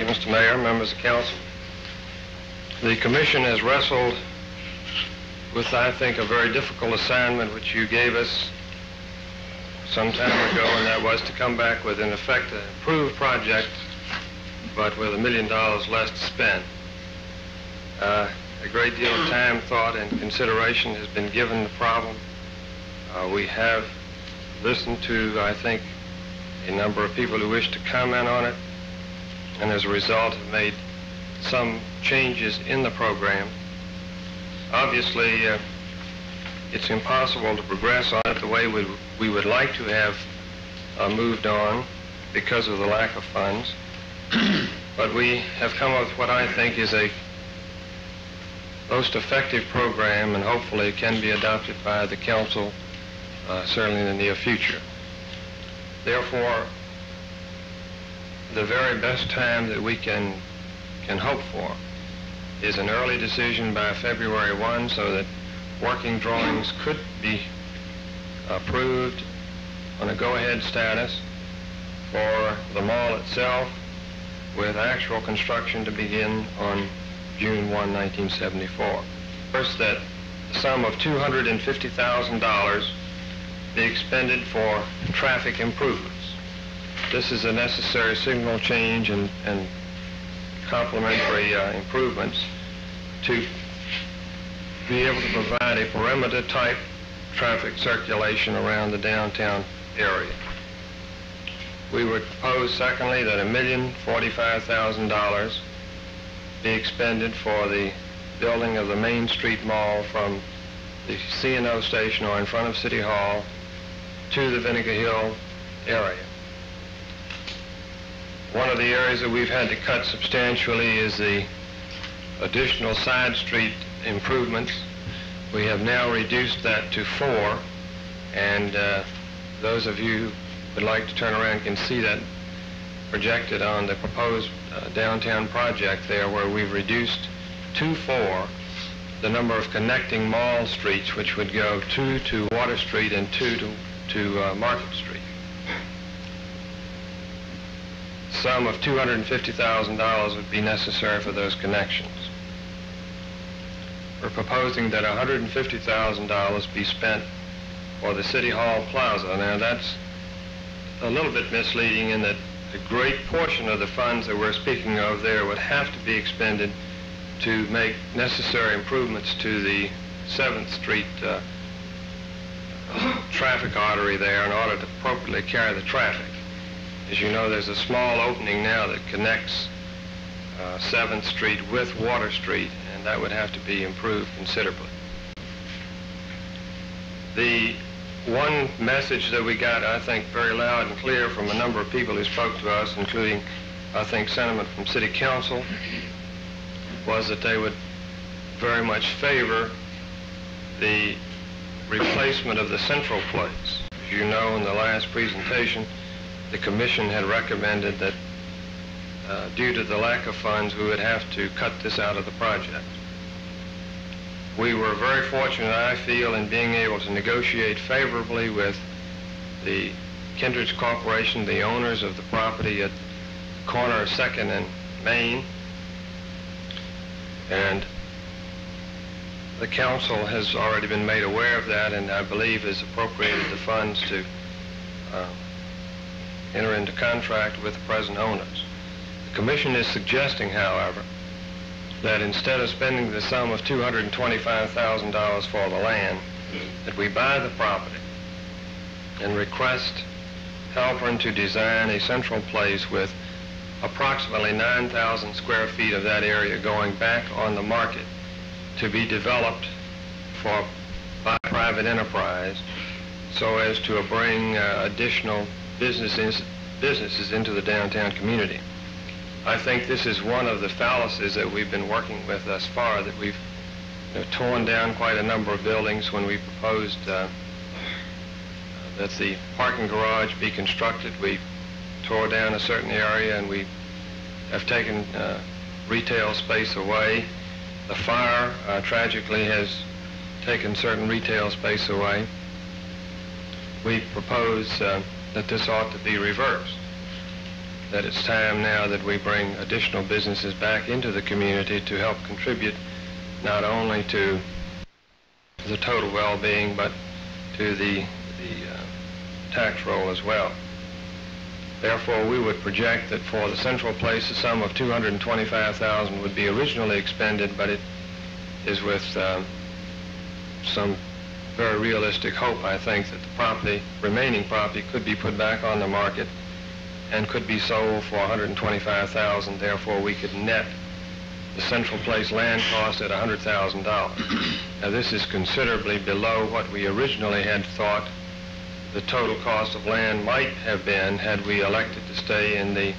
you, Mr. Mayor, members of council. The commission has wrestled with, I think, a very difficult assignment which you gave us some time ago, and that was to come back with, in effect, an improved project, but with $1 million less to spend. A great deal of time, thought, and consideration has been given the problem. We have listened to, I think, a number of people who wish to comment on it, and as a result have made some changes in the program. Obviously, it's impossible to progress on it the way we would like to have moved on because of the lack of funds. But we have come up with what I think is a most effective program, and hopefully it can be adopted by the council certainly in the near future. Therefore, the very best time that we can hope for is an early decision by February 1 so that working drawings could be approved on a go-ahead status for the mall itself, with actual construction to begin on June 1, 1974. First, that the sum of $250,000 be expended for traffic improvements. This is a necessary signal change and complementary improvements to be able to provide a perimeter-type traffic circulation around the downtown area. We would propose, secondly, that $1,045,000 be expended for the building of the Main Street Mall from the C&O station or in front of City Hall to the Vinegar Hill area. One of the areas that we've had to cut substantially is the additional side street improvements. We have now reduced that to 4, and those of you who would like to turn around can see that projected on the proposed downtown project there, where we've reduced to 4 the number of connecting mall streets, which would go 2 to Water Street and 2 to Market Street. The sum of $250,000 would be necessary for those connections. We're proposing that $150,000 be spent for the City Hall Plaza. Now, that's a little bit misleading in that a great portion of the funds that we're speaking of there would have to be expended to make necessary improvements to the 7th Street traffic artery there in order to appropriately carry the traffic. As you know, there's a small opening now that connects 7th Street with Water Street, and that would have to be improved considerably. The one message that we got, I think, very loud and clear from a number of people who spoke to us, including, I think, sentiment from City Council, was that they would very much favor the replacement of the Central Place. As you know, in the last presentation, the Commission had recommended that due to the lack of funds, we would have to cut this out of the project. We were very fortunate, I feel, in being able to negotiate favorably with the Hendrix Corporation, the owners of the property at the corner of 2nd and Main, and the council has already been made aware of that, and I believe has appropriated the funds to enter into contract with the present owners. The Commission is suggesting, however, that instead of spending the sum of $225,000 for the land, that we buy the property and request Halpern to design a Central Place with approximately 9,000 square feet of that area going back on the market to be developed by private enterprise so as to bring additional businesses into the downtown community. I think this is one of the fallacies that we've been working with thus far, that we've torn down quite a number of buildings when we proposed that the parking garage be constructed. We tore down a certain area and we have taken retail space away. The fire tragically has taken certain retail space away. We propose that this ought to be reversed, that it's time now that we bring additional businesses back into the community to help contribute not only to the total well-being, but to the tax roll as well. Therefore, we would project that for the central place, a sum of $225,000 would be originally expended, but it is with some very realistic hope, I think, that the remaining property could be put back on the market and could be sold for $125,000. Therefore, we could net the central place land cost at $100,000. Now, this is considerably below what we originally had thought the total cost of land might have been had we elected to stay in the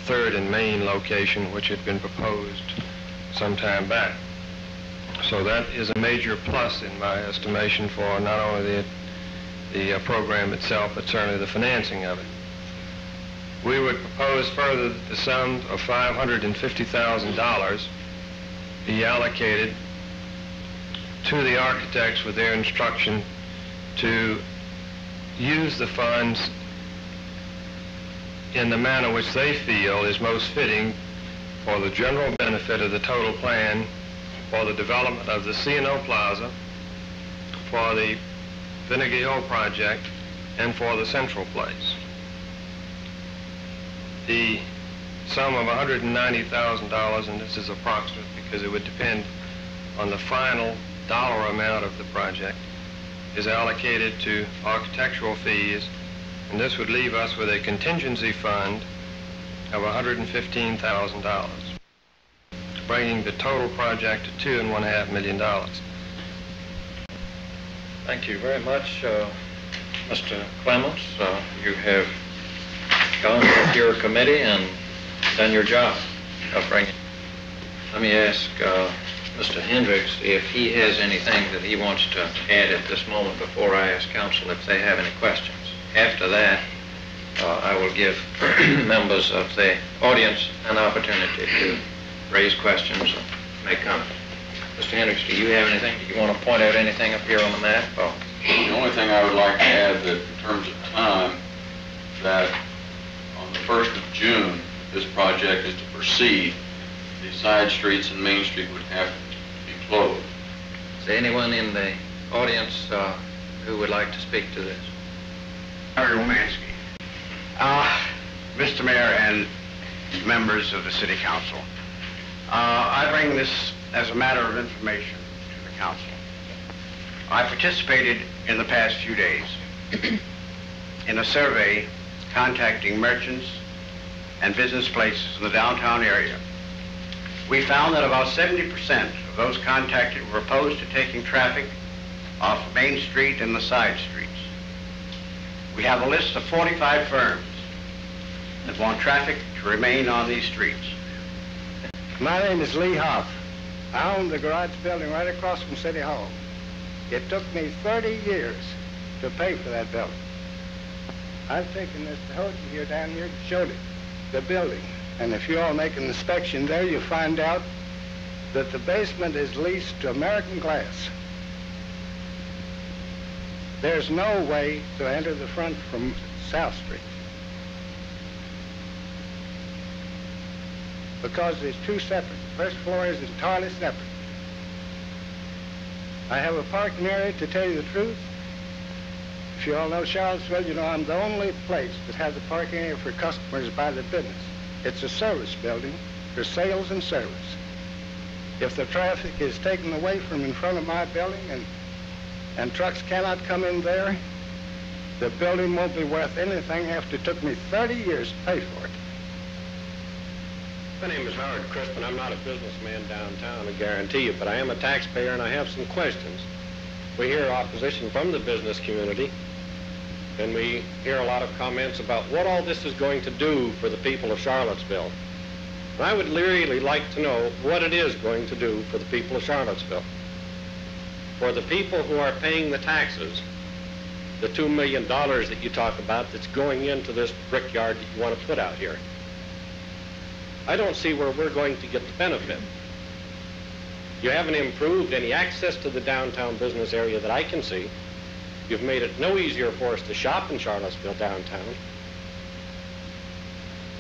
3rd and Main location, which had been proposed some time back. So that is a major plus in my estimation for not only the program itself, but certainly the financing of it. We would propose further that the sum of $550,000 be allocated to the architects with their instruction to use the funds in the manner which they feel is most fitting for the general benefit of the total plan, for the development of the C&O Plaza, for the Vinegar Hill project, and for the central place. The sum of $190,000, and this is approximate because it would depend on the final dollar amount of the project, is allocated to architectural fees, and this would leave us with a contingency fund of $115,000, bringing the total project to $2.5 million. Thank you very much, Mr. Clements. You have gone with your committee and done your job of bringing. Let me ask Mr. Hendrix if he has anything that he wants to add at this moment before I ask council if they have any questions. After that, I will give members of the audience an opportunity to raise questions or make comments. Mr. Hendrix, do you have anything? Do you want to point out anything up here on the map? Oh. The only thing I would like to add that in terms of time, that on the 1st of June, this project is to proceed, the side streets and Main Street would have to be closed. Is there anyone in the audience who would like to speak to this? Mr. Mayor and members of the City Council, I bring this as a matter of information to the Council. I participated in the past few days in a survey contacting merchants and business places in the downtown area. We found that about 70% of those contacted were opposed to taking traffic off Main Street and the side streets. We have a list of 45 firms that want traffic to remain on these streets. My name is Lee Hoff. I own the garage building right across from City Hall. It took me 30 years to pay for that building. I've taken Mr. Huja here down here to show the building. And if you all make an inspection there, you'll find out that the basement is leased to American Glass. There's no way to enter the front from South Street, because there's two separate. First floor is entirely separate. I have a parking area, to tell you the truth. If you all know Charlottesville, you know I'm the only place that has a parking area for customers by the business. It's a service building for sales and service. If the traffic is taken away from in front of my building and trucks cannot come in there, the building won't be worth anything after it took me 30 years to pay for it. My name is Crissman. I'm not a businessman downtown, I guarantee you, but I am a taxpayer and I have some questions. We hear opposition from the business community, and we hear a lot of comments about what all this is going to do for the people of Charlottesville. And I would really like to know what it is going to do for the people of Charlottesville. For the people who are paying the taxes, the $2 million that you talk about that's going into this brickyard that you want to put out here. I don't see where we're going to get the benefit. You haven't improved any access to the downtown business area that I can see. You've made it no easier for us to shop in Charlottesville downtown.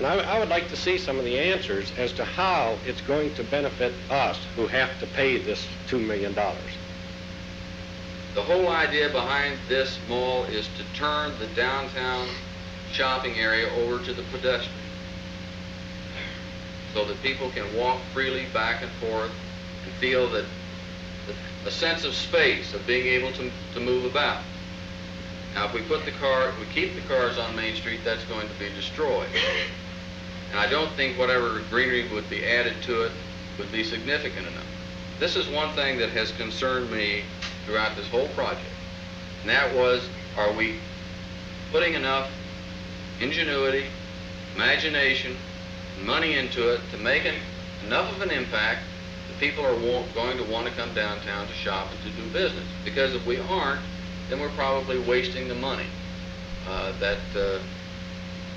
And I would like to see some of the answers as to how it's going to benefit us who have to pay this $2 million. The whole idea behind this mall is to turn the downtown shopping area over to the pedestrian, so that people can walk freely back and forth and feel that a sense of space, of being able to move about. Now, if we keep the cars on Main Street, that's going to be destroyed. And I don't think whatever greenery would be added to it would be significant enough. This is one thing that has concerned me throughout this whole project, and that was, are we putting enough ingenuity, imagination, and money into it to make enough of an impact that people are going to want to come downtown to shop and to do business? Because if we aren't, then we're probably wasting the money that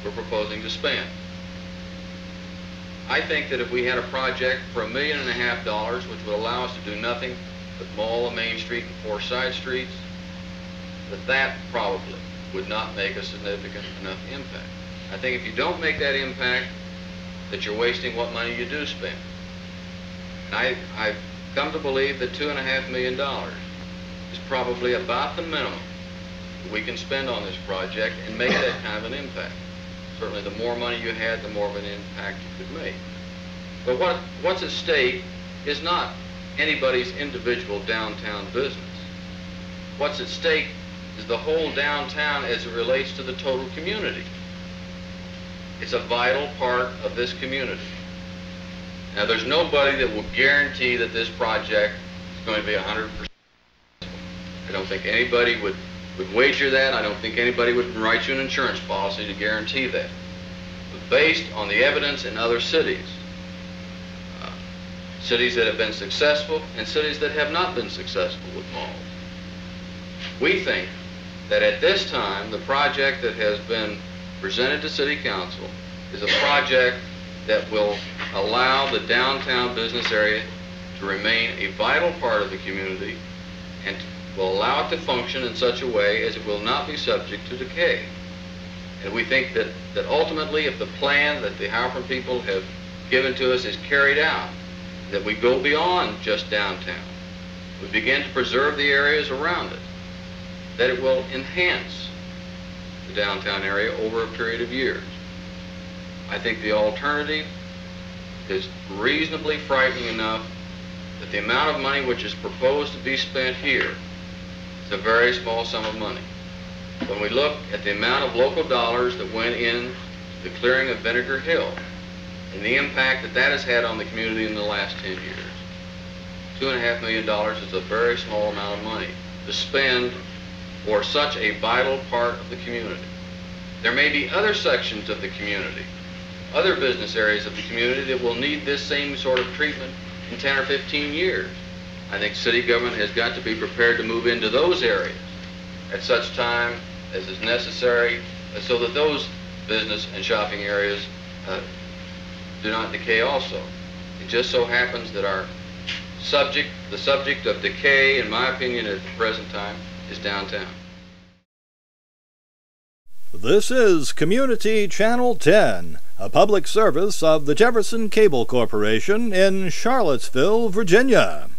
we're proposing to spend. I think that if we had a project for $1.5 million, which would allow us to do nothing but mall the Main Street and 4 side streets, that probably would not make a significant enough impact. I think if you don't make that impact, that you're wasting what money you do spend. And I've come to believe that $2.5 million is probably about the minimum that we can spend on this project and make that kind of an impact. Certainly the more money you had, the more of an impact you could make. But what's at stake is not anybody's individual downtown business. What's at stake is the whole downtown as it relates to the total community. It's a vital part of this community. Now, there's nobody that will guarantee that this project is going to be 100%. I don't think anybody would wager that. I don't think anybody would write you an insurance policy to guarantee that. But based on the evidence in other cities, cities that have been successful and cities that have not been successful with malls, we think that at this time, the project that has been presented to City Council is a project that will allow the downtown business area to remain a vital part of the community and will allow it to function in such a way as it will not be subject to decay. And we think that ultimately, if the plan that the Halpern people have given to us is carried out, that we go beyond just downtown. We begin to preserve the areas around it, that it will enhance the downtown area over a period of years. I think the alternative is reasonably frightening enough that the amount of money which is proposed to be spent here is a very small sum of money. When we look at the amount of local dollars that went in the clearing of Vinegar Hill and the impact that has had on the community in the last 10 years, $2.5 million is a very small amount of money to spend for such a vital part of the community. There may be other sections of the community, other business areas of the community that will need this same sort of treatment in 10 or 15 years. I think city government has got to be prepared to move into those areas at such time as is necessary so that those business and shopping areas do not decay also. It just so happens that the subject of decay, in my opinion, at the present time, is downtown. This is Community Channel 10, a public service of the Jefferson Cable Corporation in Charlottesville, Virginia.